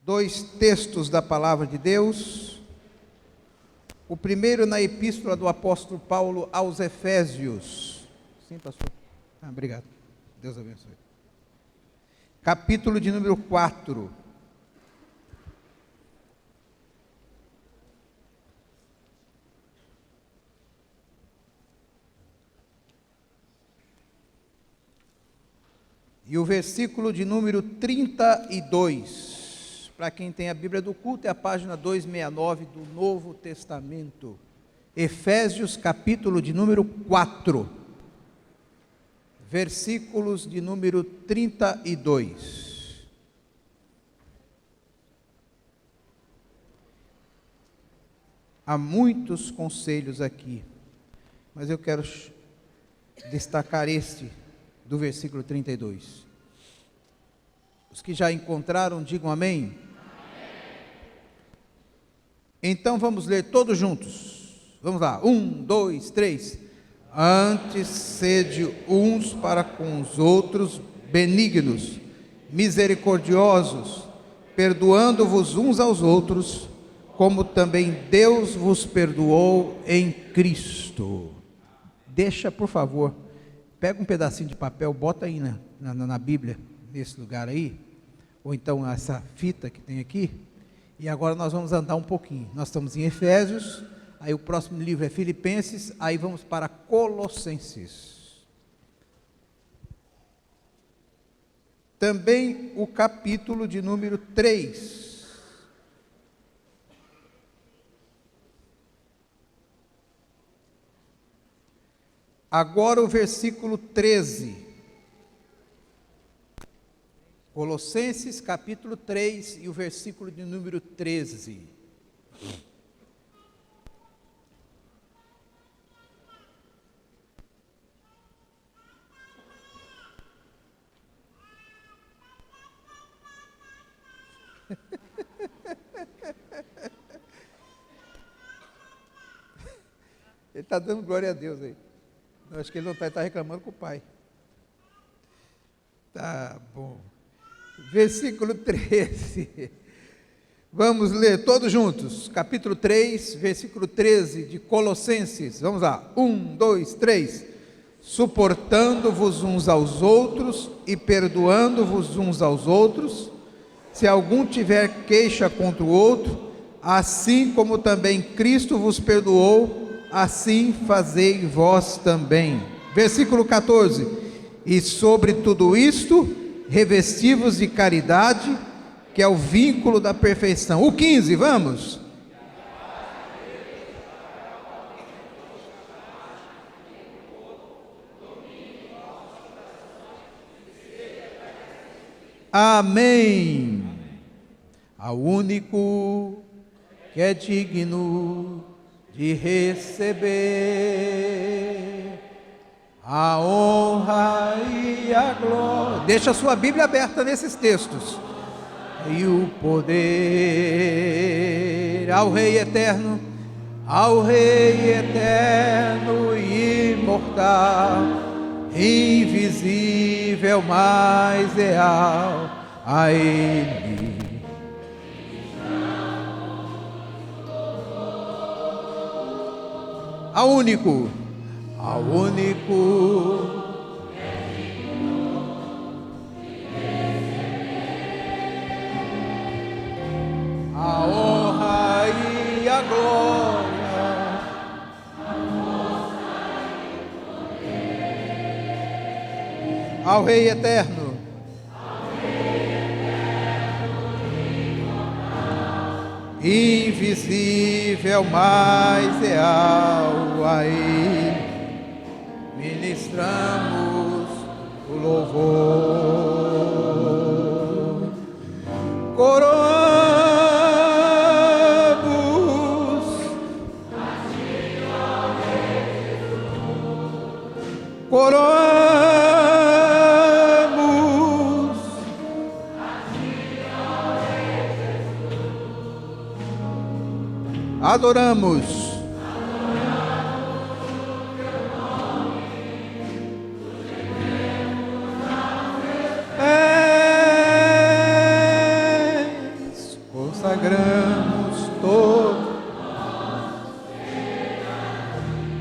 Dois textos da palavra de Deus. O primeiro na epístola do apóstolo Paulo aos Efésios. Sim, pastor? Obrigado. Deus abençoe. Capítulo de número 4. E o versículo de número 32. Para quem tem a Bíblia do culto, é a página 269 do Novo Testamento. Efésios, capítulo de número 4. Versículos de número 32. Há muitos conselhos aqui, mas eu quero destacar este do versículo 32. Os que já encontraram, digam amém. Então vamos ler todos juntos. Vamos lá, 1, 2, 3. Antes sede uns para com os outros benignos, misericordiosos, perdoando-vos uns aos outros, como também Deus vos perdoou em Cristo. Deixa, por favor, pega um pedacinho de papel, bota aí na Bíblia, nesse lugar aí, ou então essa fita que tem aqui, e agora nós vamos andar um pouquinho. Nós estamos em Efésios, aí o próximo livro é Filipenses, aí vamos para Colossenses. Também o capítulo de número 3. Agora o versículo 13. Colossenses capítulo 3 e o versículo de número 13. Ele está dando glória a Deus aí. Eu acho que ele não está reclamando com o pai. Tá bom. Versículo 13. Vamos ler todos juntos. Capítulo 3, versículo 13 de Colossenses. Vamos lá. 1, 2, 3. Suportando-vos uns aos outros e perdoando-vos uns aos outros, se algum tiver queixa contra o outro, assim como também Cristo vos perdoou, assim fazei vós também. Versículo 14. E sobre tudo isto, revesti-vos de caridade, que é o vínculo da perfeição. O 15, vamos. Amém. Ao único que é digno de receber a honra e a glória. Deixa a sua Bíblia aberta nesses textos. E o poder ao Rei eterno, e imortal, invisível, mas real, a Ele. Ao único a honra e a glória, ao Rei eterno, invisível, mas real, a Ele ministramos o louvor. Coroamos, adoramos, consagramos todo.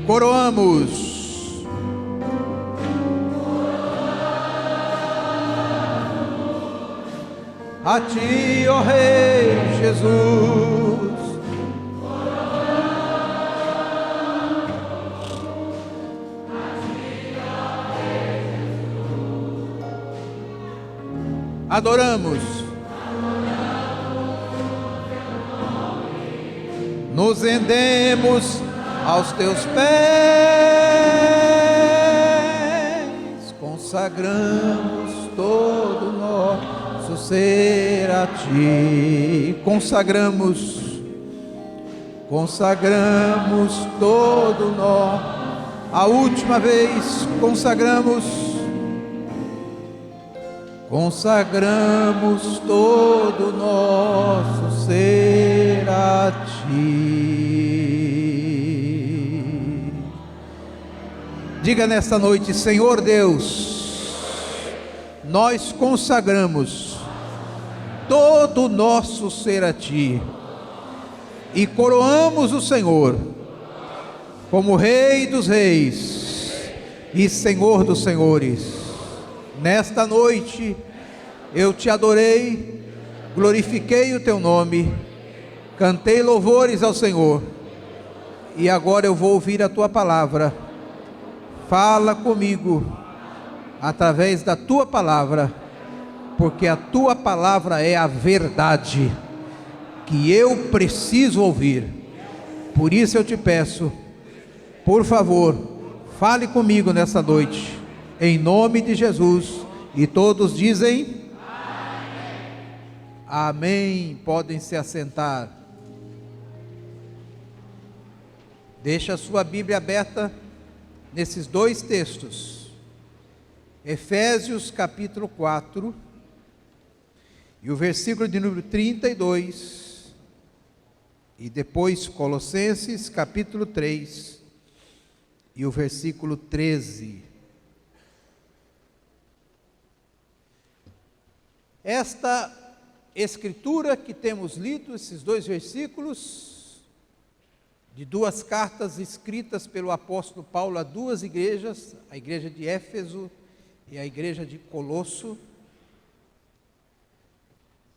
Coroamos. A ti, ó Rei Jesus. Adoramos. Nos rendemos aos teus pés, consagramos todo o nosso ser a ti. Consagramos todo nós. A última vez, consagramos todo o nosso ser a ti. Diga nesta noite: Senhor Deus, nós consagramos todo o nosso ser a ti e coroamos o Senhor como Rei dos Reis e Senhor dos Senhores. Nesta noite eu te adorei, glorifiquei o teu nome, cantei louvores ao Senhor, e agora eu vou ouvir a tua palavra. Fala comigo através da tua palavra, porque a tua palavra é a verdade que eu preciso ouvir. Por isso eu te peço, por favor, fale comigo nessa noite, em nome de Jesus. E todos dizem amém. Amém. Podem se assentar. Deixa a sua Bíblia aberta nesses dois textos, Efésios capítulo 4 e o versículo de número 32, e depois Colossenses capítulo 3 e o versículo 13. Esta escritura que temos lido, esses dois versículos, de duas cartas escritas pelo apóstolo Paulo a duas igrejas, a igreja de Éfeso e a igreja de Colosso,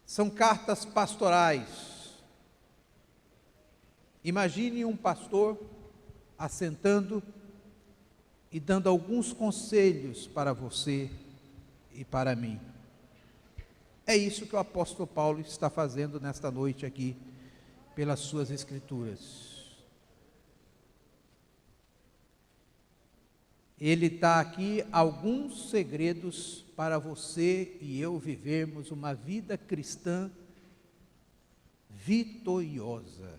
são cartas pastorais. Imagine um pastor assentando e dando alguns conselhos para você e para mim. É isso que o apóstolo Paulo está fazendo nesta noite aqui, pelas suas escrituras. Ele está aqui, alguns segredos para você e eu vivermos uma vida cristã vitoriosa.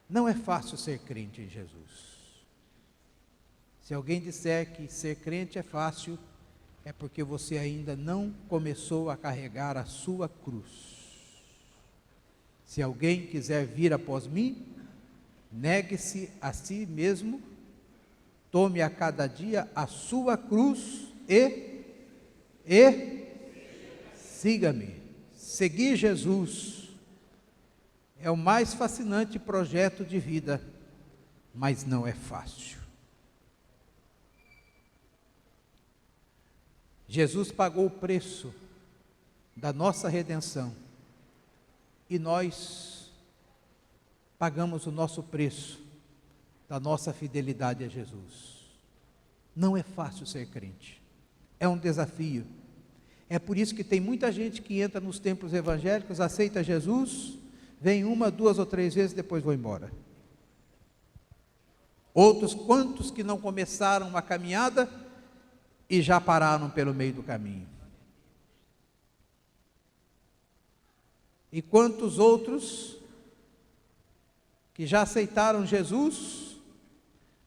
Não é fácil ser crente em Jesus. Se alguém disser que ser crente é fácil, é porque você ainda não começou a carregar a sua cruz. Se alguém quiser vir após mim, negue-se a si mesmo, tome a cada dia a sua cruz e siga-me. Seguir Jesus é o mais fascinante projeto de vida, mas não é fácil. Jesus pagou o preço da nossa redenção e nós pagamos o nosso preço da nossa fidelidade a Jesus. Não é fácil ser crente, é um desafio. É por isso que tem muita gente que entra nos templos evangélicos, aceita Jesus, vem uma, duas ou três vezes, depois vão embora. Outros quantos que não começaram a caminhada e já pararam pelo meio do caminho. E quantos outros que já aceitaram Jesus,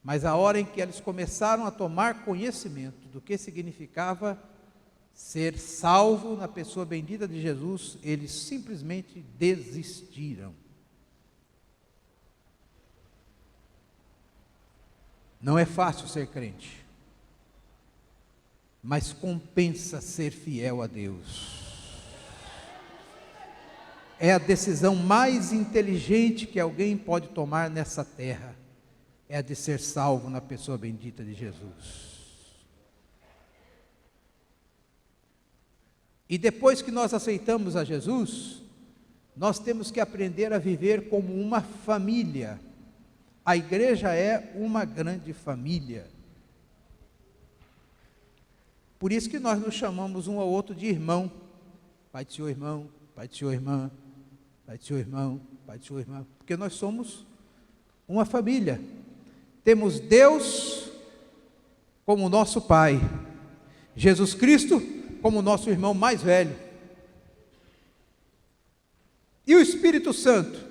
mas a hora em que eles começaram a tomar conhecimento do que significava ser salvo na pessoa bendita de Jesus, eles simplesmente desistiram. Não é fácil ser crente, mas compensa ser fiel a Deus. é a decisão mais inteligente que alguém pode tomar nessa terra, é a de ser salvo na pessoa bendita de Jesus. E depois que nós aceitamos a Jesus, nós temos que aprender a viver como uma família. A igreja é uma grande família. Por isso que nós nos chamamos um ao outro de irmão. Pai do seu irmão, pai do seu irmã, pai do seu irmão, pai do seu irmão. Porque nós somos uma família. Temos Deus como nosso Pai, Jesus Cristo como nosso irmão mais velho, e o Espírito Santo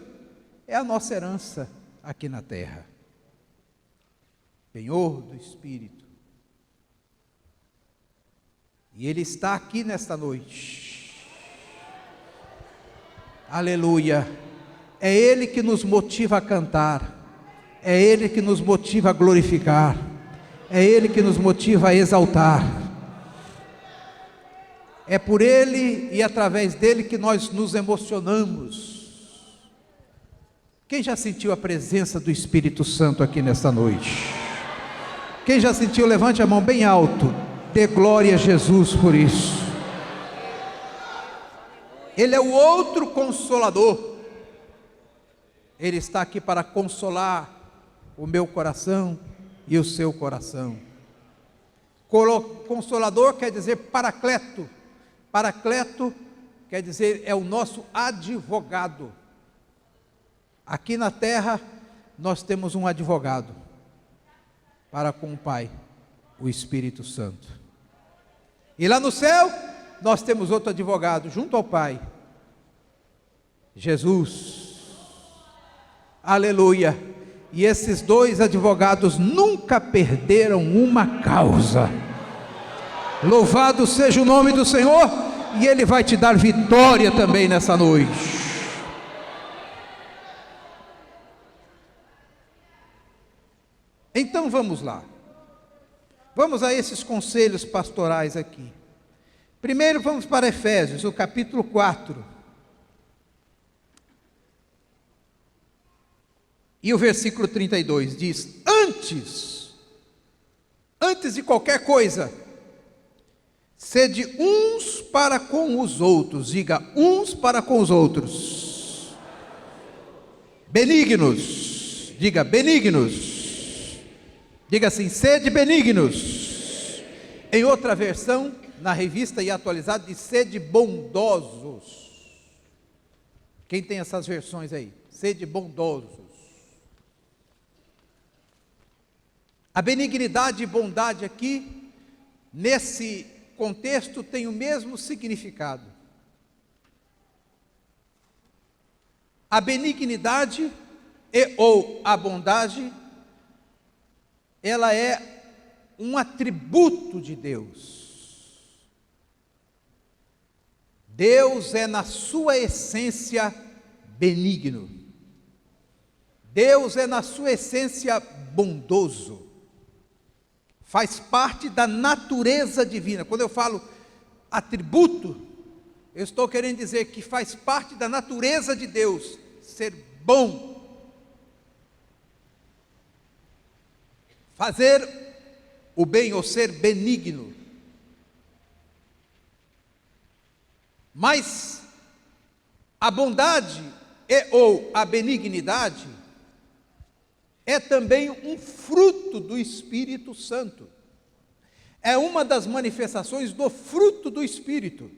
é a nossa herança aqui na terra, penhor do Espírito, e Ele está aqui nesta noite, aleluia. É Ele que nos motiva a cantar, é Ele que nos motiva a glorificar, é Ele que nos motiva a exaltar. É por Ele e através dEle que nós nos emocionamos. Quem já sentiu a presença do Espírito Santo aqui nesta noite? Quem já sentiu, levante a mão bem alto, dê glória a Jesus por isso. Ele é o outro Consolador. Ele está aqui para consolar o meu coração e o seu coração. Consolador quer dizer paracleto. Paracleto quer dizer é o nosso advogado. Aqui na terra nós temos um advogado para com o Pai, o Espírito Santo. E lá no céu nós temos outro advogado junto ao Pai, Jesus. Aleluia. E esses dois advogados nunca perderam uma causa. Louvado seja o nome do Senhor, e Ele vai te dar vitória também nessa noite. Então vamos lá, vamos a esses conselhos pastorais aqui. Primeiro vamos para Efésios, o capítulo 4, e o versículo 32 diz: antes de qualquer coisa, sede uns para com os outros, diga uns para com os outros, benignos, diga benignos, diga assim, sede benignos. Em outra versão, na revista e atualizada, diz sede bondosos. Quem tem essas versões aí? Sede bondosos. A benignidade e bondade aqui, nesse contexto, tem o mesmo significado. A benignidade ou a bondade, ela é um atributo de Deus. Deus é na sua essência benigno. Deus é na sua essência bondoso. Faz parte da natureza divina. Quando eu falo atributo, eu estou querendo dizer que faz parte da natureza de Deus ser bom, fazer o bem ou ser benigno. Mas a bondade ou a benignidade é também um fruto do Espírito Santo. É uma das manifestações do fruto do Espírito.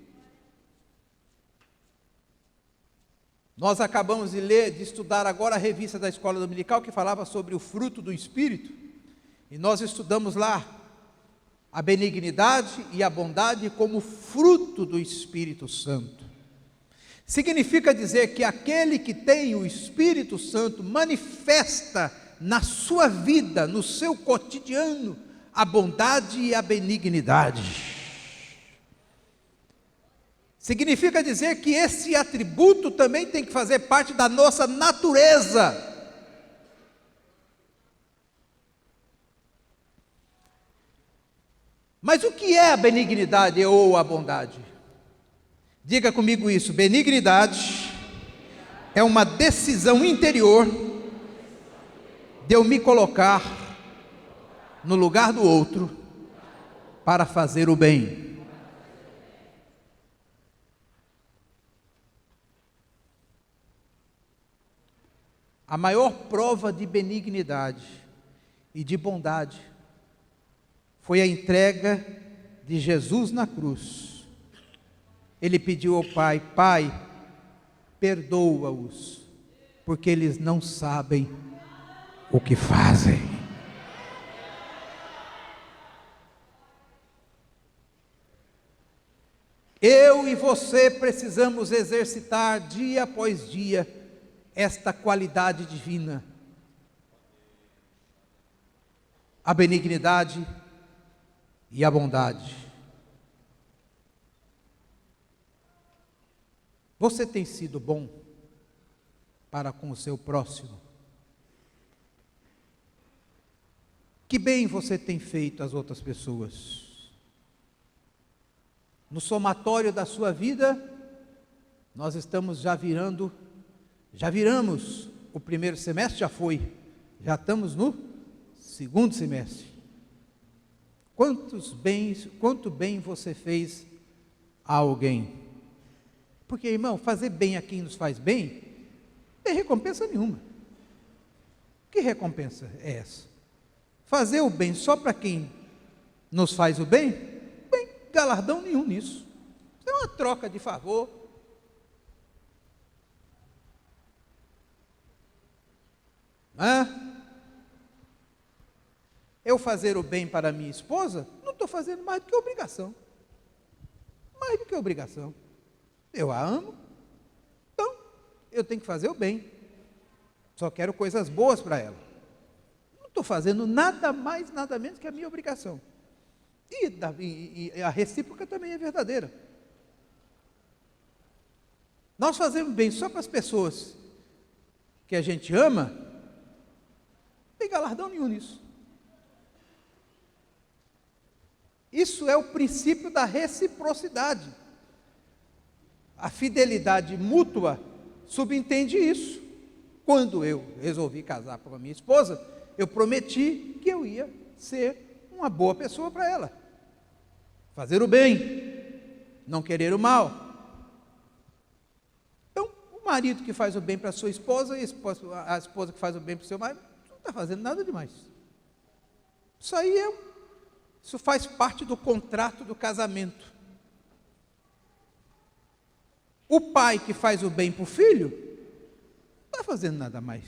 Nós acabamos de ler, de estudar agora a revista da Escola Dominical que falava sobre o fruto do Espírito. E nós estudamos lá a benignidade e a bondade como fruto do Espírito Santo. Significa dizer que aquele que tem o Espírito Santo manifesta na sua vida, no seu cotidiano, a bondade e a benignidade. Significa dizer que esse atributo também tem que fazer parte da nossa natureza. Mas o que é a benignidade ou a bondade? Diga comigo isso: benignidade É uma decisão interior de eu me colocar no lugar do outro para fazer o bem. A maior prova de benignidade e de bondade foi a entrega de Jesus na cruz. Ele pediu ao Pai: Pai, perdoa-os, porque eles não sabem o que fazem. Eu e você precisamos exercitar dia após dia esta qualidade divina, a benignidade e a bondade. Você tem sido bom para com o seu próximo? Que bem você tem feito às outras pessoas? No somatório da sua vida, nós estamos já viramos o primeiro semestre, já estamos no segundo semestre. Quanto bem você fez a alguém? Porque, irmão, fazer bem a quem nos faz bem, não tem recompensa nenhuma. Que recompensa é essa? Fazer o bem só para quem nos faz o bem? Bem, galardão nenhum nisso. Isso é uma troca de favor. Eu fazer o bem para minha esposa, não estou fazendo mais do que obrigação. Mais do que obrigação. Eu a amo, então eu tenho que fazer o bem. Só quero coisas boas para ela. Não estou fazendo nada mais, nada menos que a minha obrigação. E a recíproca também é verdadeira. Nós fazemos bem só para as pessoas que a gente ama, não tem galardão nenhum nisso. Isso é o princípio da reciprocidade. A fidelidade mútua subentende isso. Quando eu resolvi casar com a minha esposa, eu prometi que eu ia ser uma boa pessoa para ela. Fazer o bem, não querer o mal. Então, o marido que faz o bem para a sua esposa e a esposa que faz o bem para o seu marido, não está fazendo nada demais. Isso faz parte do contrato do casamento. O pai que faz o bem para o filho, não está fazendo nada mais,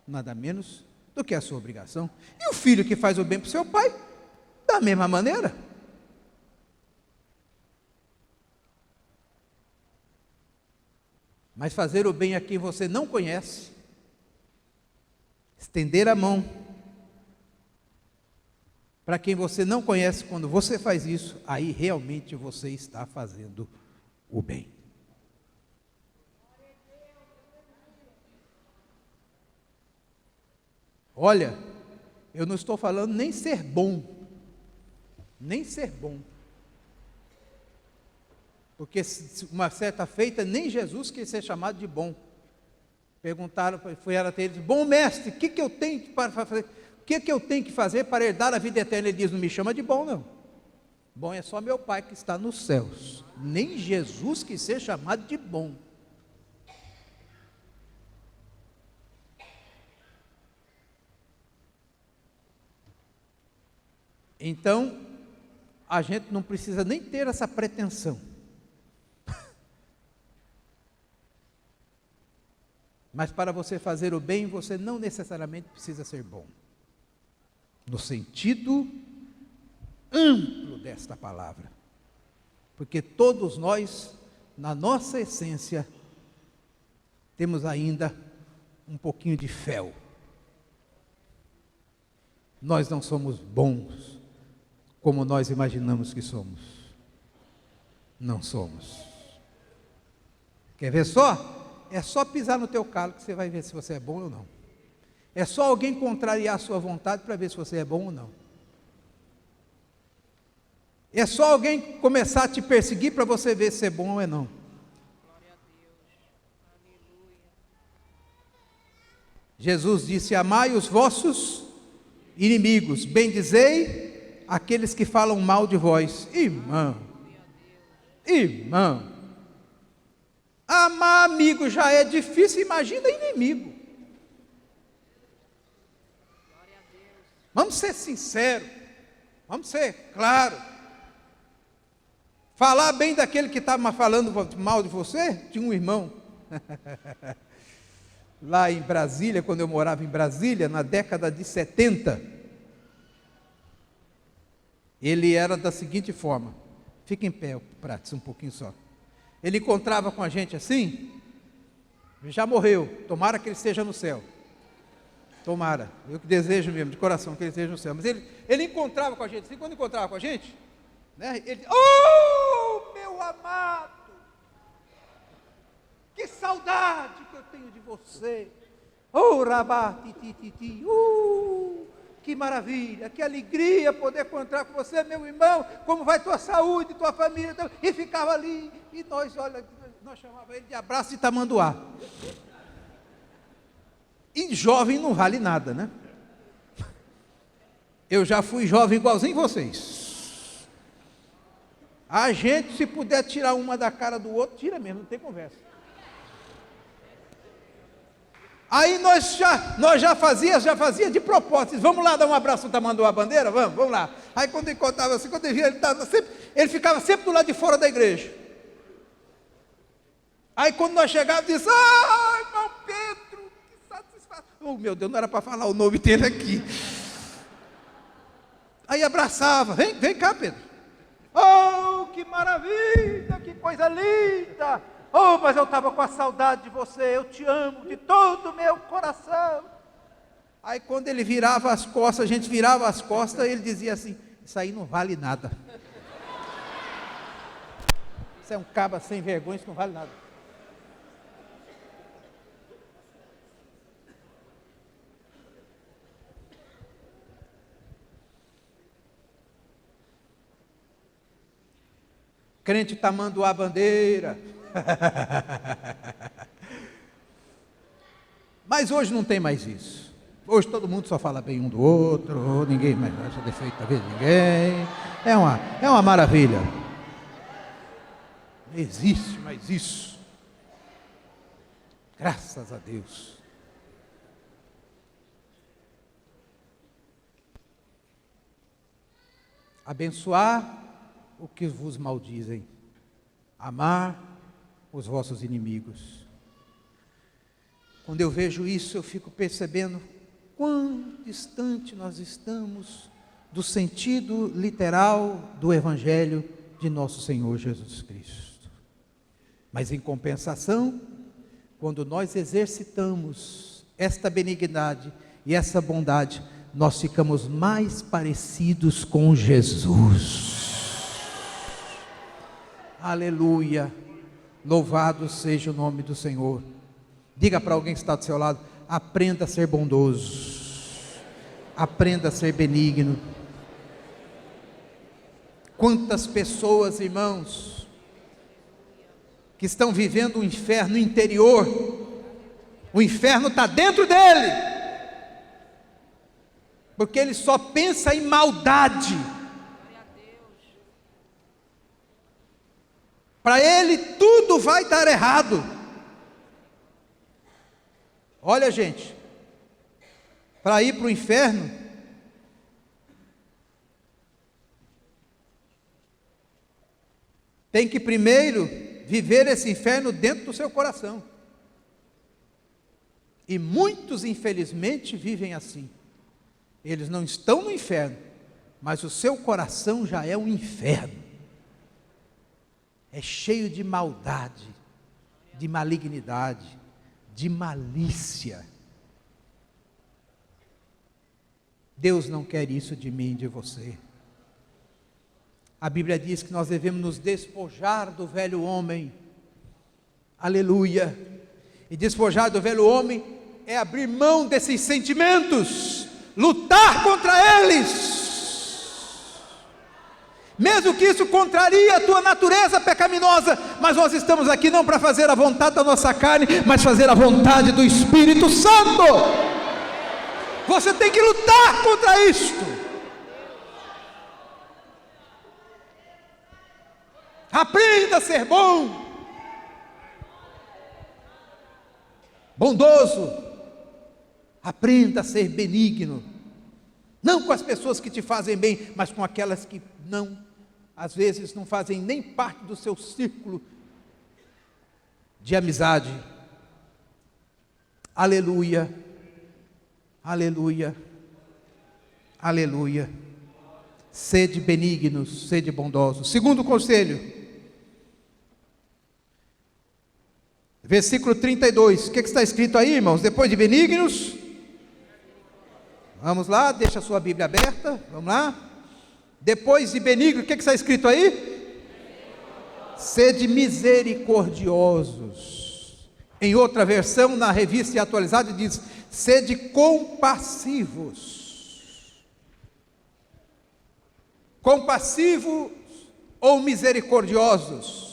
nada menos do que a sua obrigação. E o filho que faz o bem para o seu pai, da mesma maneira. Mas fazer o bem a quem você não conhece, estender a mão para quem você não conhece, quando você faz isso, aí realmente você está fazendo o bem. Olha, eu não estou falando nem ser bom, porque uma certa feita, nem Jesus quis ser chamado de bom. Perguntaram, foi até ele, bom mestre, o que eu tenho para fazer? O que eu tenho que fazer para herdar a vida eterna? Ele diz, não me chama de bom não, bom é só meu Pai que está nos céus. Nem Jesus quis ser chamado de bom. Então, a gente não precisa nem ter essa pretensão. Mas para você fazer o bem, você não necessariamente precisa ser bom. No sentido amplo desta palavra. Porque todos nós, na nossa essência, temos ainda um pouquinho de fel. Nós não somos bons como nós imaginamos que somos. Não somos. Quer ver só? É só pisar no teu calo que você vai ver se você é bom ou não. É só alguém contrariar a sua vontade para ver se você é bom ou não. É só alguém começar a te perseguir para você ver se é bom ou não. Glória a Deus. Aleluia. Jesus disse: amai os vossos inimigos, bendizei aqueles que falam mal de vós. Irmão, amar amigo já é difícil, imagina inimigo. Vamos ser sinceros, vamos ser claros. Falar bem daquele que estava falando mal de você. Tinha um irmão lá em Brasília, quando eu morava em Brasília, na década de 70, ele era da seguinte forma, fica em pé, Prates, um pouquinho só. Ele encontrava com a gente assim, já morreu, tomara que ele esteja no céu, tomara, eu que desejo mesmo, de coração, que ele esteja no céu, mas ele encontrava com a gente assim, quando encontrava com a gente, né, ele, oh, meu amado, que saudade que eu tenho de você, oh, rabá, titi, que maravilha, que alegria poder encontrar com você, meu irmão, como vai tua saúde, tua família, e ficava ali, e nós, olha, nós chamávamos ele de abraço de tamanduá, e jovem não vale nada, né? Eu já fui jovem igualzinho vocês. A gente, se puder tirar uma da cara do outro, tira mesmo, não tem conversa. Aí nós já fazia de propósito. Vamos lá dar um abraço no tamanduá bandeira? Vamos lá. Aí quando ele contava assim, quando ele via, ele ficava sempre do lado de fora da igreja. Aí quando nós chegávamos, disse: ah, irmão Pedro, que satisfação. Oh, meu Deus, não era para falar o nome dele aqui. Aí abraçava, vem cá, Pedro. Oh, que maravilha, que coisa linda. Oh, mas eu estava com a saudade de você, eu te amo de todo o meu coração. Aí quando ele virava as costas, a gente virava as costas, ele dizia assim: isso aí não vale nada. Isso é um caba sem vergonha, isso não vale nada. Crente tamanduá bandeira. Mas hoje não tem mais isso. Hoje todo mundo só fala bem um do outro, ninguém mais acha defeito da vida de ninguém. É uma maravilha. Não existe mais isso. Graças a Deus. Abençoar o que vos maldizem, amar os vossos inimigos. Quando eu vejo isso, eu fico percebendo quão distante nós estamos do sentido literal do Evangelho de nosso Senhor Jesus Cristo. Mas em compensação, quando nós exercitamos esta benignidade e essa bondade, nós ficamos mais parecidos com Jesus. Aleluia, louvado seja o nome do Senhor. Diga para alguém que está do seu lado: aprenda a ser bondoso, aprenda a ser benigno. Quantas pessoas, irmãos, que estão vivendo um inferno interior, o inferno está dentro dele, porque ele só pensa em maldade. Para ele tudo vai dar errado. Olha, gente, para ir para o inferno, tem que primeiro viver esse inferno dentro do seu coração. E muitos, infelizmente, vivem assim. Eles não estão no inferno, mas o seu coração já é um inferno. É cheio de maldade, de malignidade, de malícia. Deus não quer isso de mim e de você. A Bíblia diz que nós devemos nos despojar do velho homem. Aleluia. E despojar do velho homem é abrir mão desses sentimentos, lutar contra eles, mesmo que isso contraria a tua natureza pecaminosa, mas nós estamos aqui não para fazer a vontade da nossa carne, mas fazer a vontade do Espírito Santo. Você tem que lutar contra isto. Aprenda a ser bom, bondoso, aprenda a ser benigno, não com as pessoas que te fazem bem, mas com aquelas que não, às vezes não fazem nem parte do seu círculo de amizade. Aleluia, aleluia, aleluia. Sede benignos, sede bondosos. Segundo conselho, versículo 32, o que está escrito aí, irmãos? Depois de benignos, vamos lá, deixa a sua Bíblia aberta, vamos lá. Depois de benigno, o que está escrito aí? Sede misericordiosos. Em outra versão, na revista atualizada, diz: sede compassivos. Compassivos ou misericordiosos.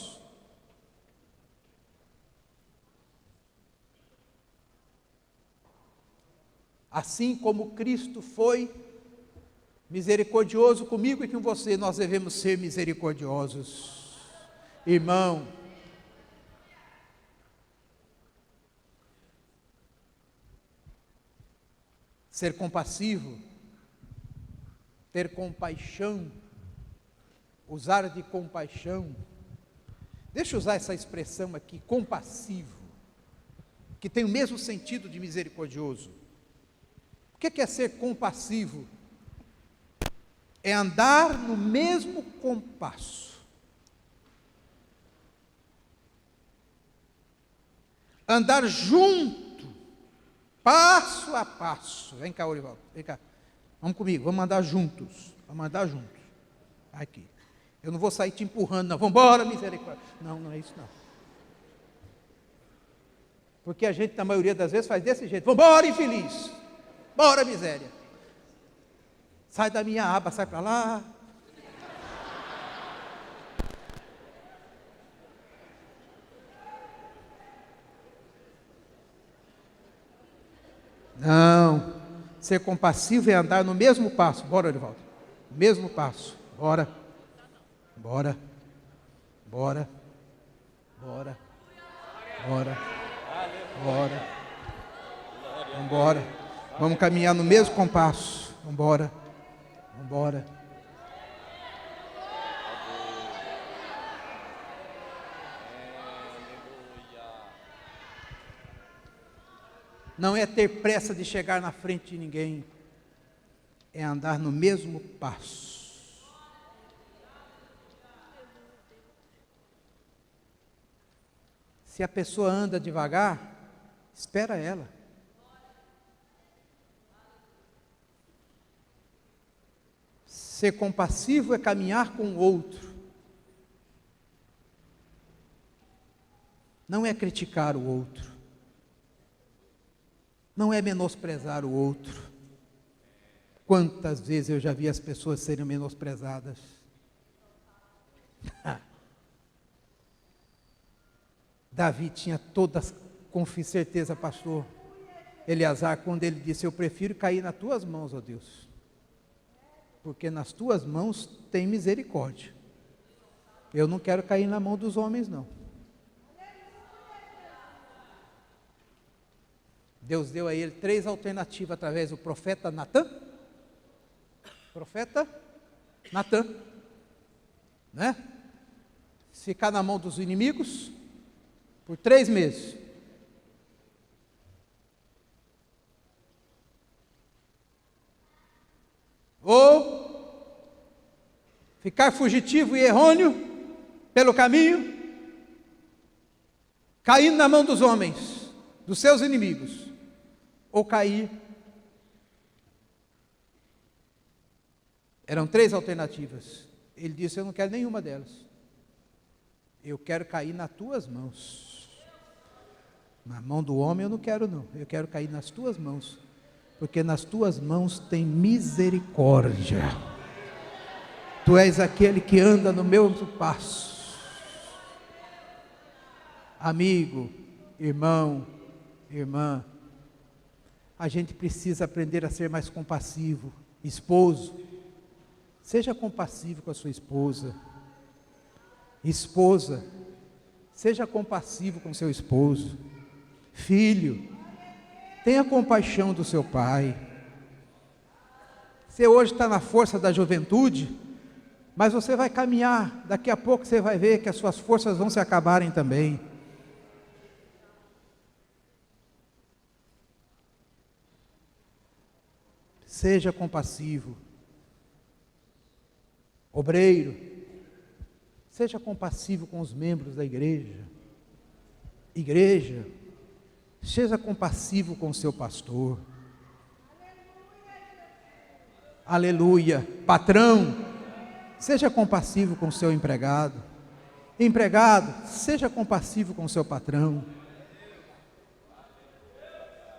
Assim como Cristo foi misericordioso comigo e com você, nós devemos ser misericordiosos. Irmão, ser compassivo, ter compaixão, usar de compaixão. Deixa eu usar essa expressão aqui, compassivo, que tem o mesmo sentido de misericordioso. O que é ser compassivo? É andar no mesmo compasso, andar junto, passo a passo. Vem cá, Orivaldo, vem cá, vamos comigo, vamos andar juntos, aqui. Eu não vou sair te empurrando, não. Vamos embora, misericórdia. Não, não é isso não. Porque a gente, na maioria das vezes, faz desse jeito. Vamos embora, infeliz. Bora, miséria. Sai da minha aba, sai para lá. Não. Ser compassivo é andar no mesmo passo. Bora, Orivaldo. Mesmo passo. Bora. Bora, bora, bora, bora, bora, vamos embora, vamos caminhar no mesmo compasso, vamos embora, vamos embora. Não é ter pressa de chegar na frente de ninguém, é andar no mesmo passo. Se a pessoa anda devagar, espera ela. Ser compassivo é caminhar com o outro. Não é criticar o outro. Não é menosprezar o outro. Quantas vezes eu já vi as pessoas serem menosprezadas. Davi tinha toda, com certeza, pastor Eleazar, quando ele disse: eu prefiro cair nas tuas mãos, ó Deus, porque nas tuas mãos tem misericórdia. Eu não quero cair na mão dos homens, não. Deus deu a ele 3 alternativas através do profeta Natã. Profeta Natã, né? Ficar na mão dos inimigos por 3 meses. Ou ficar fugitivo e errôneo pelo caminho, caindo na mão dos homens, dos seus inimigos, ou cair. Eram 3 alternativas. Ele disse: eu não quero nenhuma delas. Eu quero cair nas tuas mãos. Na mão do homem eu não quero, não. Eu quero cair nas tuas mãos, porque nas tuas mãos tem misericórdia. Tu és aquele que anda no meu passo. Amigo, irmão, irmã, a gente precisa aprender a ser mais compassivo. Esposo, seja compassivo com a sua esposa. Esposa, seja compassivo com seu esposo. Filho, tenha compaixão do seu pai. Você hoje está na força da juventude, mas você vai caminhar, daqui a pouco você vai ver que as suas forças vão se acabarem também. Seja compassivo. Obreiro, seja compassivo com os membros da igreja. Igreja, seja compassivo com o seu pastor. Aleluia. Patrão, seja compassivo com o seu empregado. Empregado, seja compassivo com o seu patrão.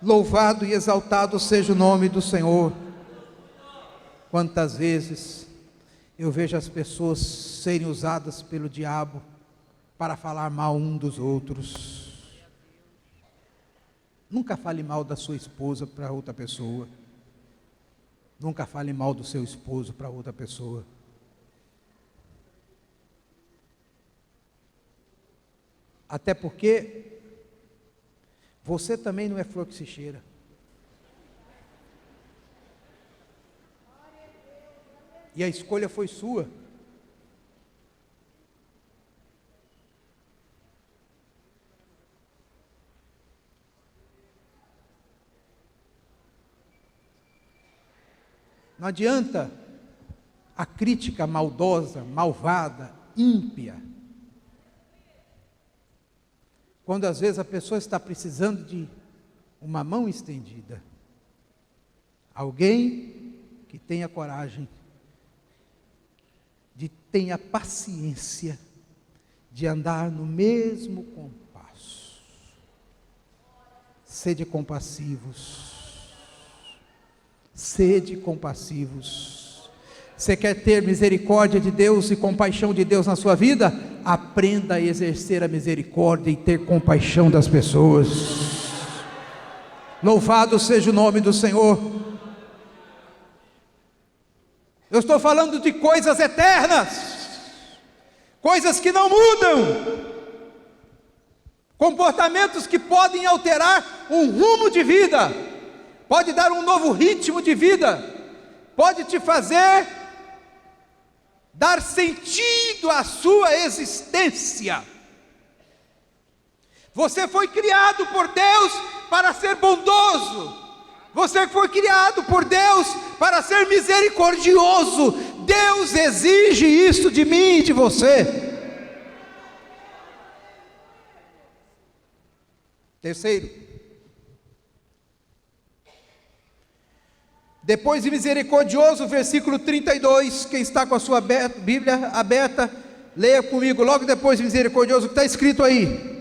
Louvado e exaltado seja o nome do Senhor. Quantas vezes eu vejo as pessoas serem usadas pelo diabo para falar mal um dos outros. Nunca fale mal da sua esposa para outra pessoa. Nunca fale mal do seu esposo para outra pessoa. Até porque você também não é flor que se cheira. E a escolha foi sua. Não adianta a crítica maldosa, malvada, ímpia. Quando às vezes a pessoa está precisando de uma mão estendida. Alguém que tenha coragem, tenha paciência de andar no mesmo compasso. Sede compassivos. Sede compassivos. Você quer ter misericórdia de Deus e compaixão de Deus na sua vida? Aprenda a exercer a misericórdia e ter compaixão das pessoas. Louvado seja o nome do Senhor. Eu estou falando de coisas eternas, coisas que não mudam, comportamentos que podem alterar um rumo de vida, pode dar um novo ritmo de vida, pode te fazer dar sentido à sua existência. Você foi criado por Deus para ser bondoso. Você foi criado por Deus para ser misericordioso. Deus exige isso de mim e de você. Terceiro, depois de misericordioso, versículo 32, quem está com a sua Bíblia aberta, leia comigo, logo depois de misericordioso, o que está escrito aí?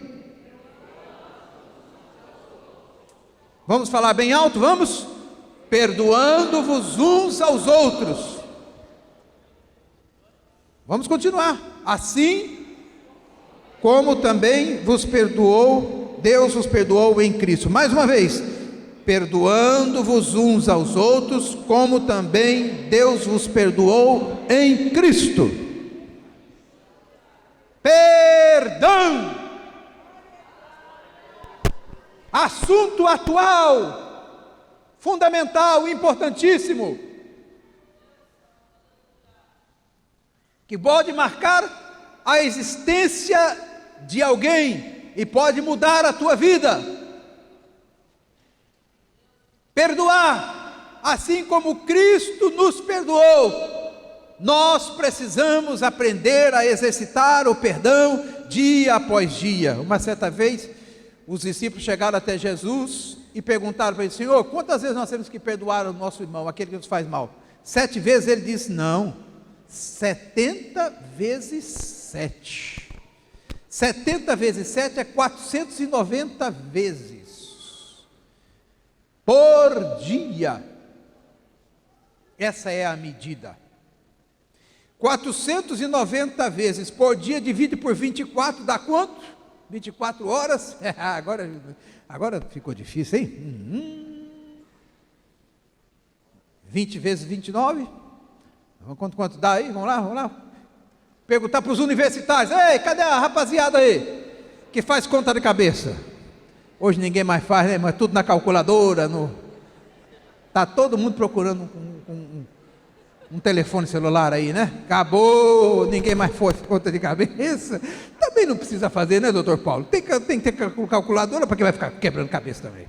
Vamos falar bem alto, vamos? Perdoando-vos uns aos outros. Vamos continuar. Assim como também vos perdoou, Deus vos perdoou em Cristo. Mais uma vez. Perdoando-vos uns aos outros, como também Deus vos perdoou em Cristo. Perdão. Assunto atual, fundamental, importantíssimo, que pode marcar a existência de alguém e pode mudar a tua vida. Perdoar, assim como Cristo nos perdoou, nós precisamos aprender a exercitar o perdão dia após dia. Uma certa vez, os discípulos chegaram até Jesus e perguntaram para ele: Senhor, quantas vezes nós temos que perdoar o nosso irmão, aquele que nos faz mal? 7 vezes? Ele disse: não, 70 vezes 7. 70 vezes 7 é 490 vezes por dia. Essa é a medida. 490 vezes por dia, divide por 24, dá quanto? 24 horas? Agora ficou difícil, hein? 20 vezes 29? Quanto dá aí? Vamos lá. Perguntar para os universitários: ei, cadê a rapaziada aí que faz conta de cabeça? Hoje ninguém mais faz, né? Mas tudo na calculadora. Está todo mundo procurando um telefone celular aí, né? Acabou, ninguém mais faz conta de cabeça. Também não precisa fazer, né, doutor Paulo? Tem que ter calculadora para quem vai ficar quebrando cabeça também.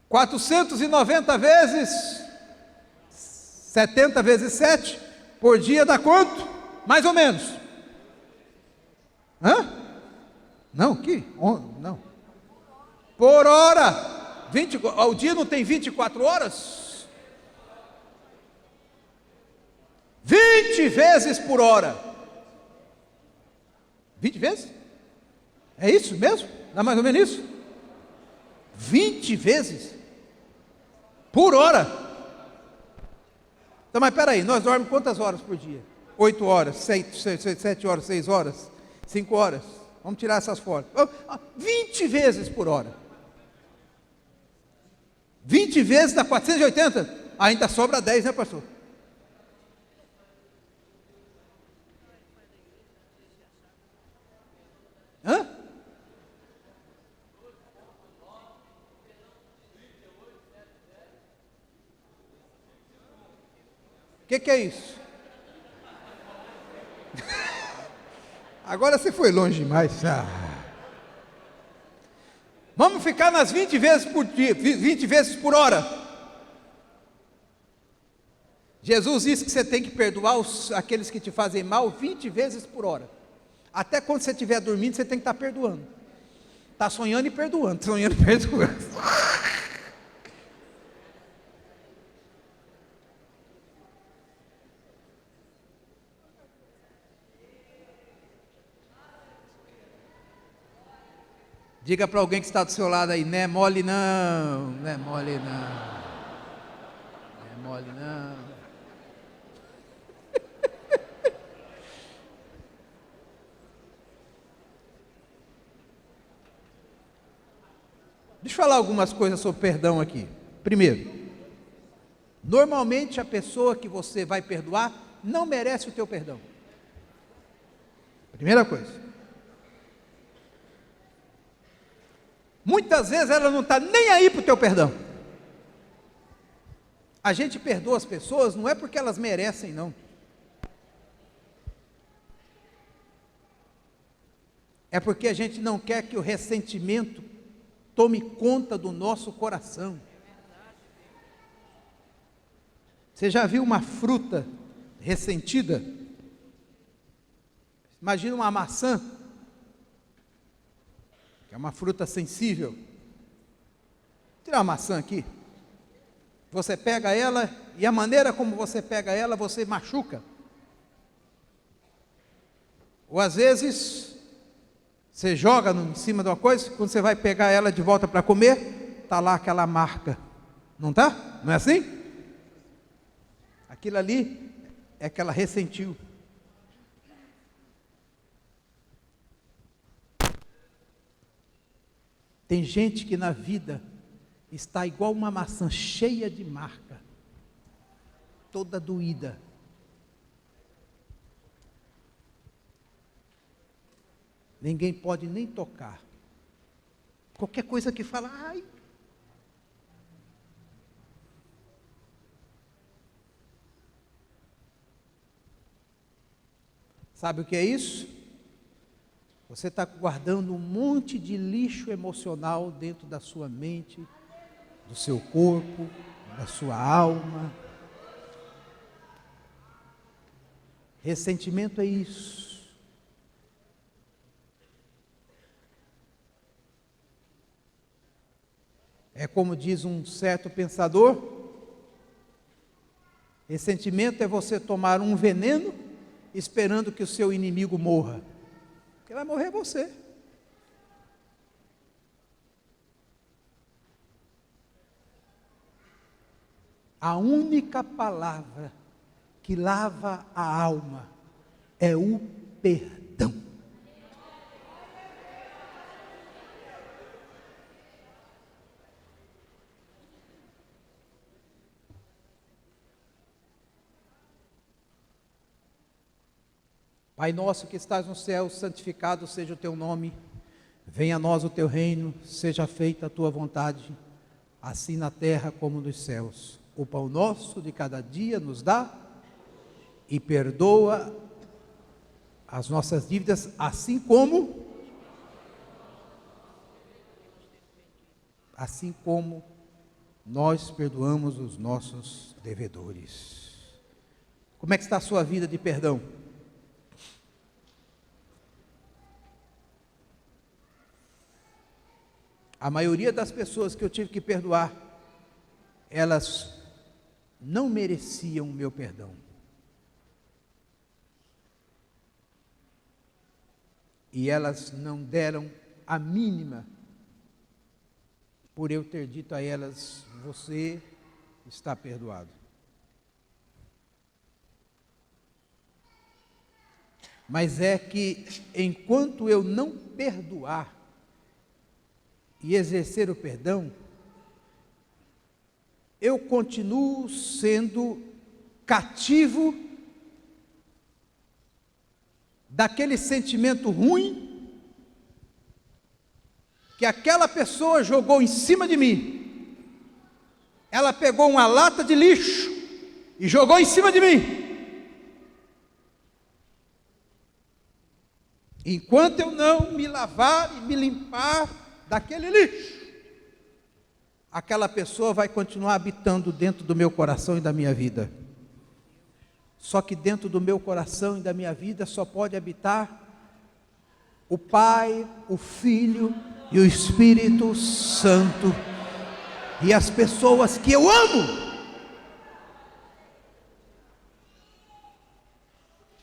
490 vezes 70 vezes 7 por dia dá quanto? Mais ou menos. Não, não. Por hora. O dia não tem 24 horas? 20 vezes por hora. 20 vezes? É isso mesmo? Dá mais ou menos isso? 20 vezes por hora. Então, mas espera aí, nós dormimos quantas horas por dia? 8 horas, 7 horas, 6 horas, 5 horas. Vamos tirar essas fora. 20 vezes por hora. 20 vezes dá 480? Ainda sobra 10, né, pastor? O que é isso? Agora você foi longe demais. Vamos ficar nas 20 vezes por dia, 20 vezes por hora. Jesus disse que você tem que perdoar aqueles que te fazem mal 20 vezes por hora. Até quando você estiver dormindo, você tem que estar perdoando. Está sonhando e perdoando, sonhando e perdoando. Diga para alguém que está do seu lado aí: não é mole não, não é mole não, não é mole não. Deixa eu falar algumas coisas sobre perdão aqui. Primeiro, normalmente a pessoa que você vai perdoar não merece o teu perdão. Primeira coisa. Muitas vezes ela não está nem aí para o teu perdão. A gente perdoa as pessoas não é porque elas merecem, não. É porque a gente não quer que o ressentimento tome conta do nosso coração. Você já viu uma fruta ressentida? Imagina uma maçã, que é uma fruta sensível. Vou tirar uma maçã aqui. Você pega ela e a maneira como você pega ela, você machuca. Ou às vezes, você joga em cima de uma coisa, quando você vai pegar ela de volta para comer, está lá aquela marca. Não está? Não é assim? Aquilo ali é que ela ressentiu. Tem gente que na vida está igual uma maçã cheia de marca, toda doída. Ninguém pode nem tocar. Qualquer coisa que fala, ai. Sabe o que é isso? Você está guardando um monte de lixo emocional dentro da sua mente, do seu corpo, da sua alma. Ressentimento é isso. É como diz um certo pensador: ressentimento é você tomar um veneno esperando que o seu inimigo morra. Porque vai morrer você. A única palavra que lava a alma é o perdão. Pai nosso que estás no céu, santificado seja o teu nome. Venha a nós o teu reino, seja feita a tua vontade, assim na terra como nos céus. O pão nosso de cada dia nos dá e perdoa as nossas dívidas, assim como nós perdoamos os nossos devedores. Como é que está a sua vida de perdão? A maioria das pessoas que eu tive que perdoar, elas não mereciam o meu perdão. E elas não deram a mínima por eu ter dito a elas: você está perdoado. Mas é que enquanto eu não perdoar e exercer o perdão, eu continuo sendo cativo daquele sentimento ruim que aquela pessoa jogou em cima de mim. Ela pegou uma lata de lixo e jogou em cima de mim. Enquanto eu não me lavar e me limpar daquele lixo, aquela pessoa vai continuar habitando dentro do meu coração e da minha vida. Só que dentro do meu coração e da minha vida só pode habitar o Pai, o Filho e o Espírito Santo, e as pessoas que eu amo.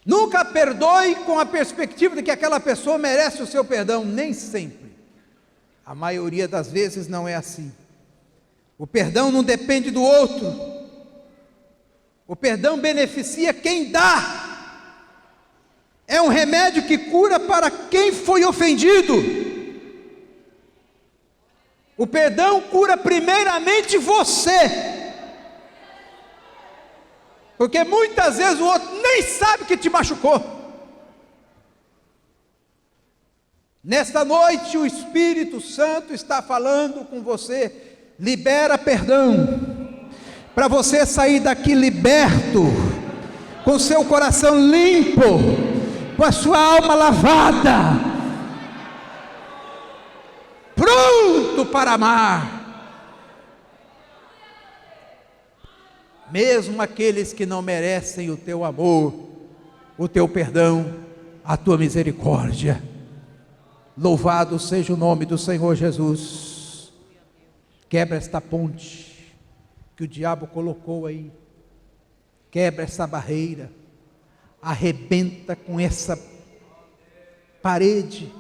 Nunca perdoe com a perspectiva de que aquela pessoa merece o seu perdão, nem sempre. A maioria das vezes não é assim. O perdão não depende do outro. O perdão beneficia quem dá. É um remédio que cura para quem foi ofendido. O perdão cura primeiramente você. Porque muitas vezes o outro nem sabe que te machucou. Nesta noite o Espírito Santo está falando com você. Libera perdão, para você sair daqui liberto, com seu coração limpo, com a sua alma lavada, pronto para amar, mesmo aqueles que não merecem o teu amor, o teu perdão, a tua misericórdia. Louvado seja o nome do Senhor Jesus. Quebra esta ponte que o diabo colocou aí, quebra essa barreira, arrebenta com essa parede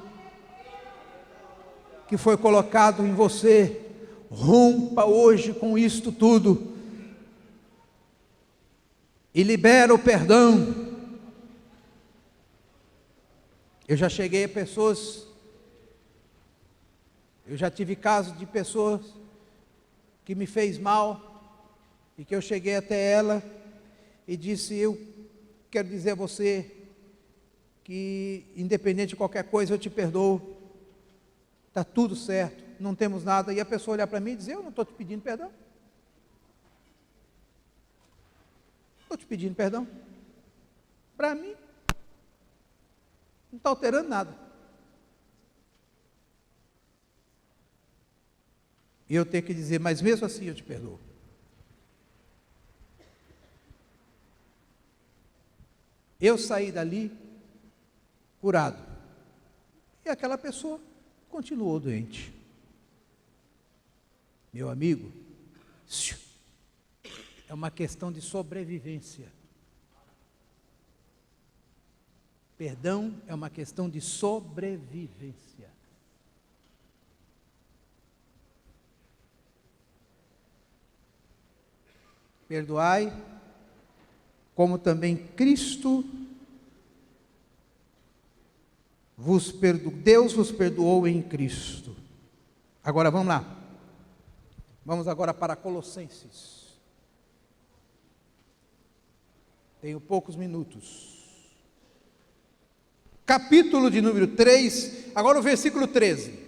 que foi colocado em você. Rompa hoje com isto tudo e libera o perdão. Eu já cheguei a pessoas, eu já tive casos de pessoas que me fez mal, e que eu cheguei até ela e disse: eu quero dizer a você que independente de qualquer coisa eu te perdoo, está tudo certo, não temos nada. E a pessoa olhar para mim e dizer: eu não estou te pedindo perdão, estou te pedindo perdão, para mim não está alterando nada. E eu tenho que dizer: mas mesmo assim eu te perdoo. Eu saí dali curado, e aquela pessoa continuou doente. Meu amigo, é uma questão de sobrevivência. Perdão é uma questão de sobrevivência. Perdoai como também Cristo Deus vos perdoou em Cristo. Agora vamos lá. Vamos agora para Colossenses. Tenho poucos minutos. Capítulo de número 3, agora o versículo 13.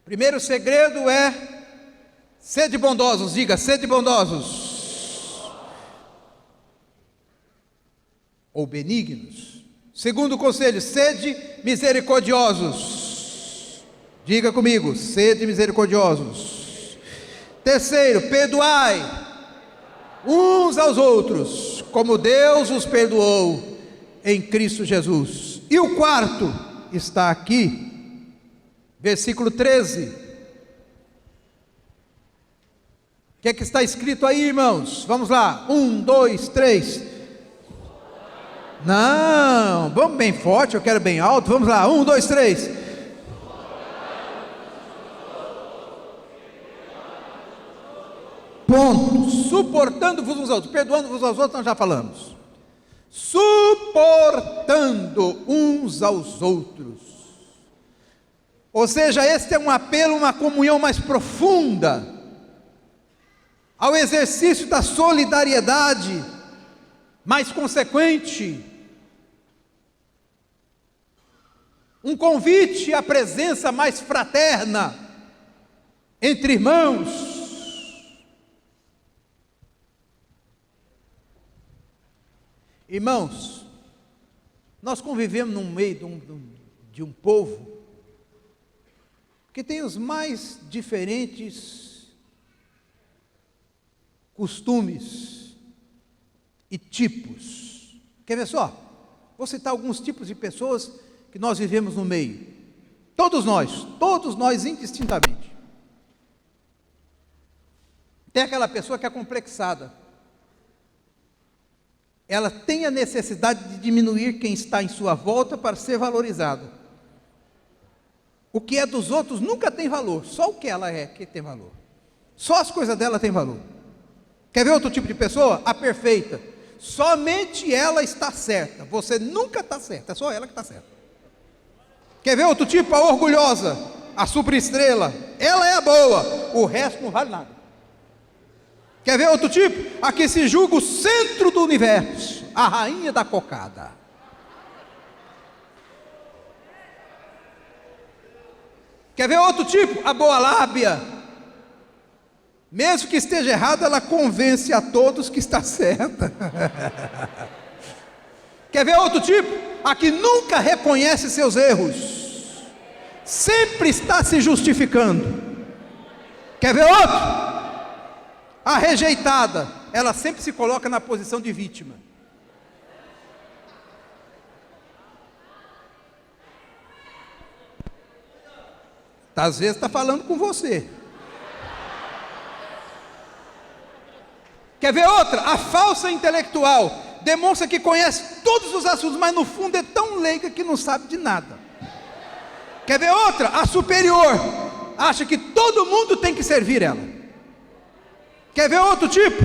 Primeiro segredo é: sede bondosos, diga, sede bondosos. Ou benignos. Segundo conselho, sede misericordiosos. Diga comigo, sede misericordiosos. Terceiro, perdoai uns aos outros, como Deus os perdoou em Cristo Jesus. E o quarto está aqui, versículo 13. O que é que está escrito aí, irmãos? Vamos lá, 1, 2, 3. Não, vamos bem forte, eu quero bem alto. Vamos lá, 1, 2, 3. Ponto. Suportando-vos uns aos outros, perdoando-vos aos outros, nós já falamos. Suportando uns aos outros. Ou seja, este é um apelo, uma comunhão mais profunda, ao exercício da solidariedade mais consequente, um convite à presença mais fraterna entre irmãos. Irmãos, nós convivemos no meio de um povo que tem os mais diferentes costumes e tipos. Quer ver só? Vou citar alguns tipos de pessoas que nós vivemos no meio. Todos nós indistintamente. Tem aquela pessoa que é complexada. Ela tem a necessidade de diminuir quem está em sua volta para ser valorizado. O que é dos outros nunca tem valor, só o que ela é que tem valor. Só as coisas dela têm valor. Quer ver outro tipo de pessoa? A perfeita. Somente ela está certa, você nunca está certa, é só ela que está certa. Quer ver outro tipo? A orgulhosa, a superestrela, ela é a boa, o resto não vale nada. Quer ver outro tipo? A que se julga o centro do universo, a rainha da cocada. Quer ver outro tipo? A boa lábia. Mesmo que esteja errada, ela convence a todos que está certa. Quer ver outro tipo? A que nunca reconhece seus erros, sempre está se justificando. Quer ver outro? A rejeitada, ela sempre se coloca na posição de vítima. Às vezes está falando com você. Quer ver outra? A falsa intelectual, demonstra que conhece todos os assuntos, mas no fundo é tão leiga que não sabe de nada. Quer ver outra? A superior, acha que todo mundo tem que servir ela. Quer ver outro tipo?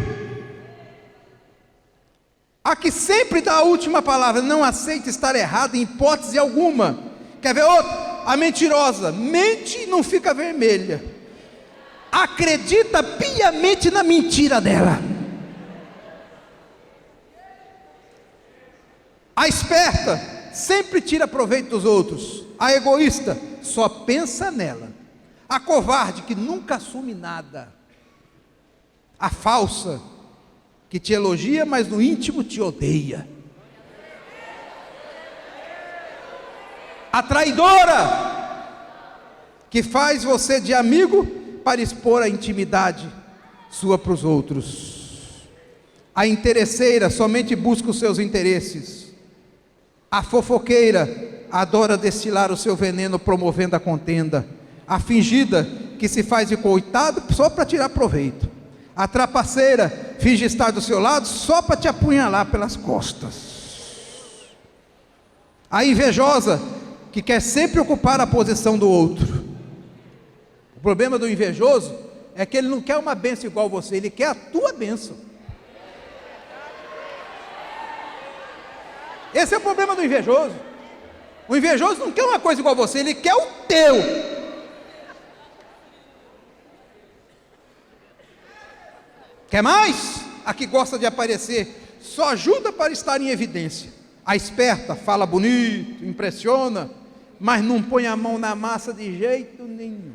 A que sempre dá a última palavra, não aceita estar errado em hipótese alguma. Quer ver outro? A mentirosa, mente e não fica vermelha, acredita piamente na mentira dela. A esperta, sempre tira proveito dos outros. A egoísta, só pensa nela. A covarde, que nunca assume nada. A falsa, que te elogia, mas no íntimo te odeia. A traidora, que faz você de amigo para expor a intimidade sua para os outros. A interesseira, somente busca os seus interesses. A fofoqueira, adora destilar o seu veneno promovendo a contenda. A fingida, que se faz de coitado só para tirar proveito. A trapaceira, finge estar do seu lado só para te apunhalar pelas costas. A invejosa, que quer sempre ocupar a posição do outro. O problema do invejoso é que ele não quer uma bênção igual você, ele quer a tua bênção. Esse é o problema do invejoso. O invejoso não quer uma coisa igual você, ele quer o teu. Quer mais? A que gosta de aparecer, só ajuda para estar em evidência. A esperta fala bonito, impressiona, mas não põe a mão na massa de jeito nenhum.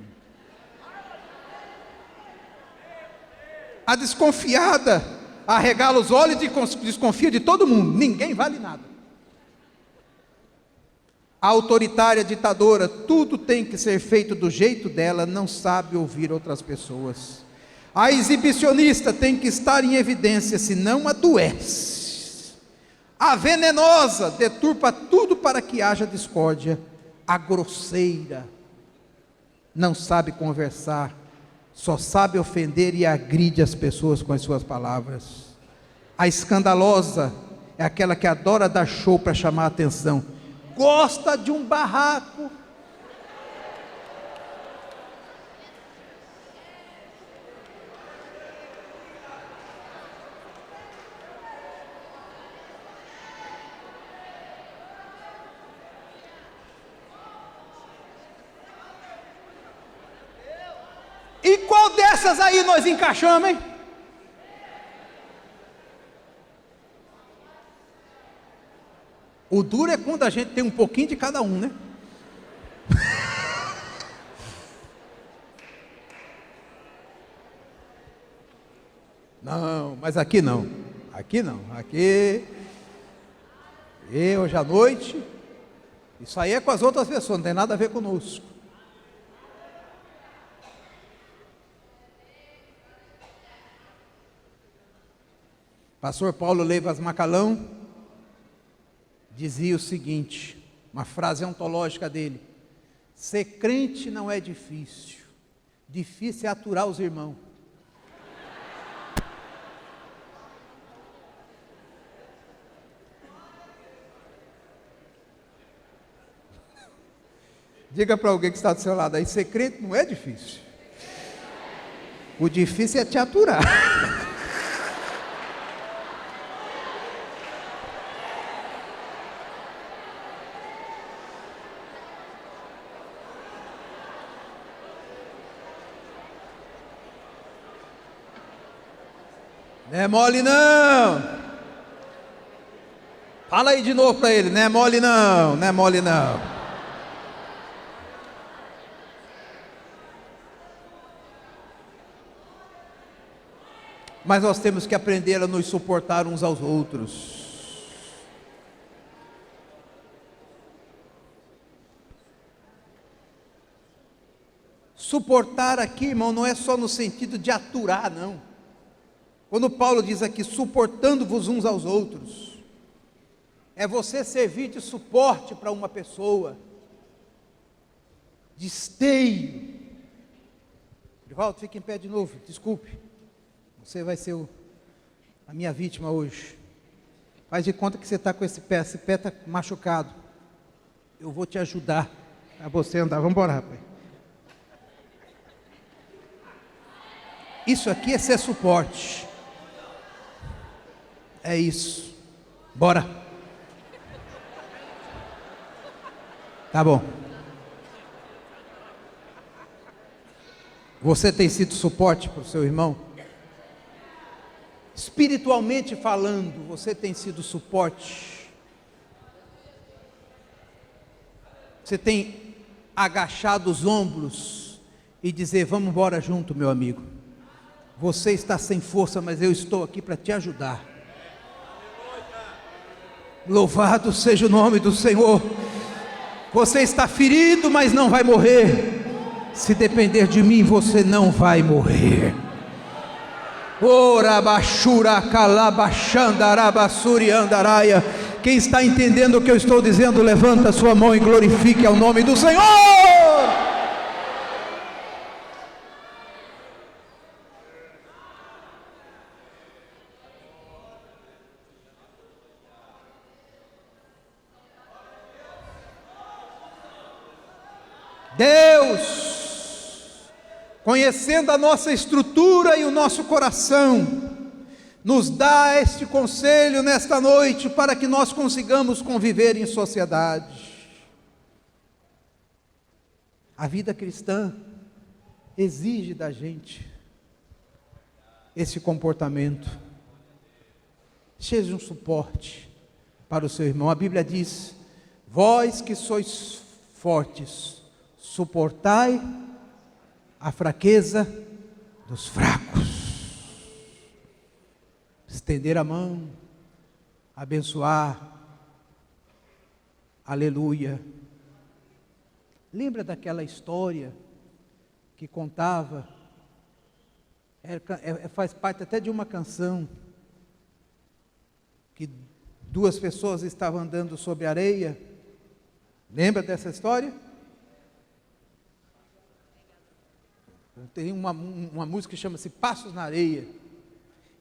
A desconfiada arregala os olhos e desconfia de todo mundo, ninguém vale nada. A autoritária ditadora, tudo tem que ser feito do jeito dela, não sabe ouvir outras pessoas. A exibicionista tem que estar em evidência, senão adoece. A venenosa deturpa tudo para que haja discórdia. A grosseira não sabe conversar, só sabe ofender e agride as pessoas com as suas palavras. A escandalosa é aquela que adora dar show para chamar a atenção, gosta de um barraco. E qual dessas aí nós encaixamos, hein? O duro é quando a gente tem um pouquinho de cada um, né? Não, mas aqui não. Aqui não. Aqui, hoje à noite, isso aí é com as outras pessoas, não tem nada a ver conosco. Pastor Paulo Leivas Macalão dizia o seguinte, uma frase ontológica dele: ser crente não é difícil, difícil é aturar os irmãos. Diga para alguém que está do seu lado aí, ser crente não é difícil, o difícil é te aturar. Não é mole não. Fala aí de novo para ele, não é mole não, não é mole não. Mas nós temos que aprender a nos suportar uns aos outros. Suportar aqui, irmão, não é só no sentido de aturar, não. Quando Paulo diz aqui, suportando-vos uns aos outros, é você servir de suporte para uma pessoa, de esteio. Rivaldo, fique em pé de novo, desculpe, você vai ser a minha vítima hoje. Faz de conta que você está com esse pé está machucado, eu vou te ajudar a você andar, vamos embora, rapaz. Isso aqui é ser suporte. É isso. Bora. Tá bom. Você tem sido suporte para o seu irmão? Espiritualmente falando, você tem sido suporte? Você tem agachado os ombros e dizer, vamos embora junto, meu amigo. Você está sem força, mas eu estou aqui para te ajudar. Louvado seja o nome do Senhor. Você está ferido, mas não vai morrer. Se depender de mim, você não vai morrer. Quem está entendendo o que eu estou dizendo, levanta a sua mão e glorifique ao nome do Senhor. Deus conhecendo a nossa estrutura e o nosso coração, nos dá este conselho nesta noite para que nós consigamos conviver em sociedade. A vida cristã exige da gente esse comportamento. Seja um suporte para o seu irmão. A Bíblia diz: vós que sois fortes, suportai a fraqueza dos fracos. Estender a mão, abençoar, aleluia. Lembra daquela história que contava, faz parte até de uma canção, que duas pessoas estavam andando sobre areia? Lembra dessa história? Tem uma música que chama-se Passos na Areia,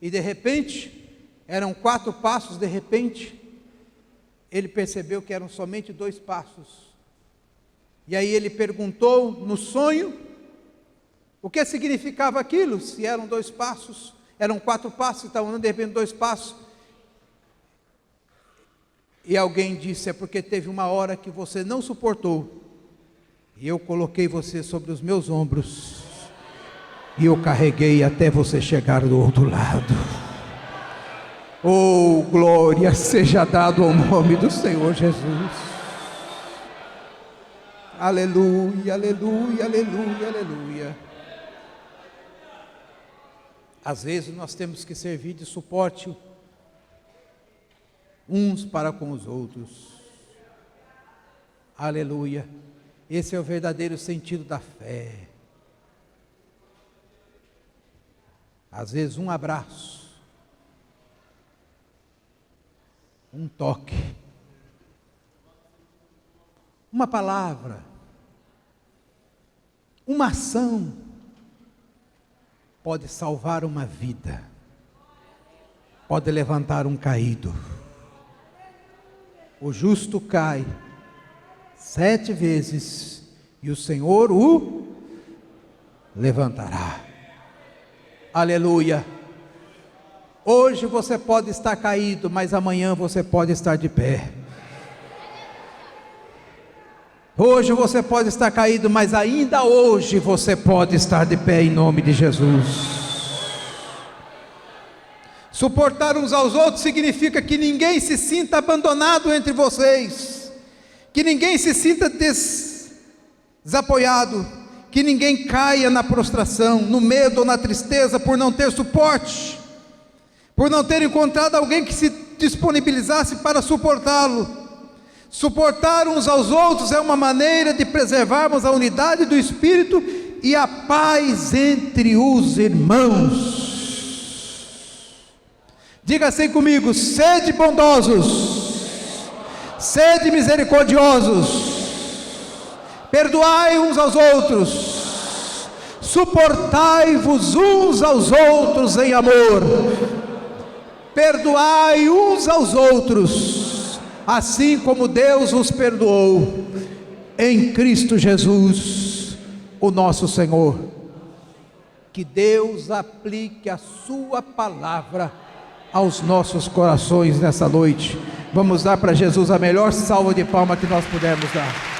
e de repente, eram 4 passos, de repente, ele percebeu que eram somente 2 passos, e aí ele perguntou no sonho, o que significava aquilo, se eram 2 passos, eram 4 passos, estavam andando de repente 2 passos, e alguém disse: é porque teve uma hora que você não suportou, e eu coloquei você sobre os meus ombros, e eu carreguei até você chegar do outro lado. Oh, glória seja dado ao nome do Senhor Jesus. Aleluia, aleluia, aleluia, aleluia. Às vezes nós temos que servir de suporte uns para com os outros. Aleluia. Esse é o verdadeiro sentido da fé. Às vezes um abraço, um toque, uma palavra, uma ação pode salvar uma vida, pode levantar um caído. O justo cai 7 vezes e o Senhor o levantará. Aleluia. Hoje você pode estar caído, mas amanhã você pode estar de pé. Hoje você pode estar caído, mas ainda hoje você pode estar de pé em nome de Jesus. Suportar uns aos outros significa que ninguém se sinta abandonado entre vocês, que ninguém se sinta desapoiado, que ninguém caia na prostração, no medo ou na tristeza por não ter suporte, por não ter encontrado alguém que se disponibilizasse para suportá-lo. Suportar uns aos outros é uma maneira de preservarmos a unidade do Espírito e a paz entre os irmãos. Diga assim comigo: sede bondosos, sede misericordiosos, perdoai uns aos outros, suportai-vos uns aos outros em amor. Perdoai uns aos outros, assim como Deus os perdoou, em Cristo Jesus, o nosso Senhor. Que Deus aplique a sua palavra aos nossos corações nessa noite. Vamos dar para Jesus a melhor salva de palmas que nós pudermos dar.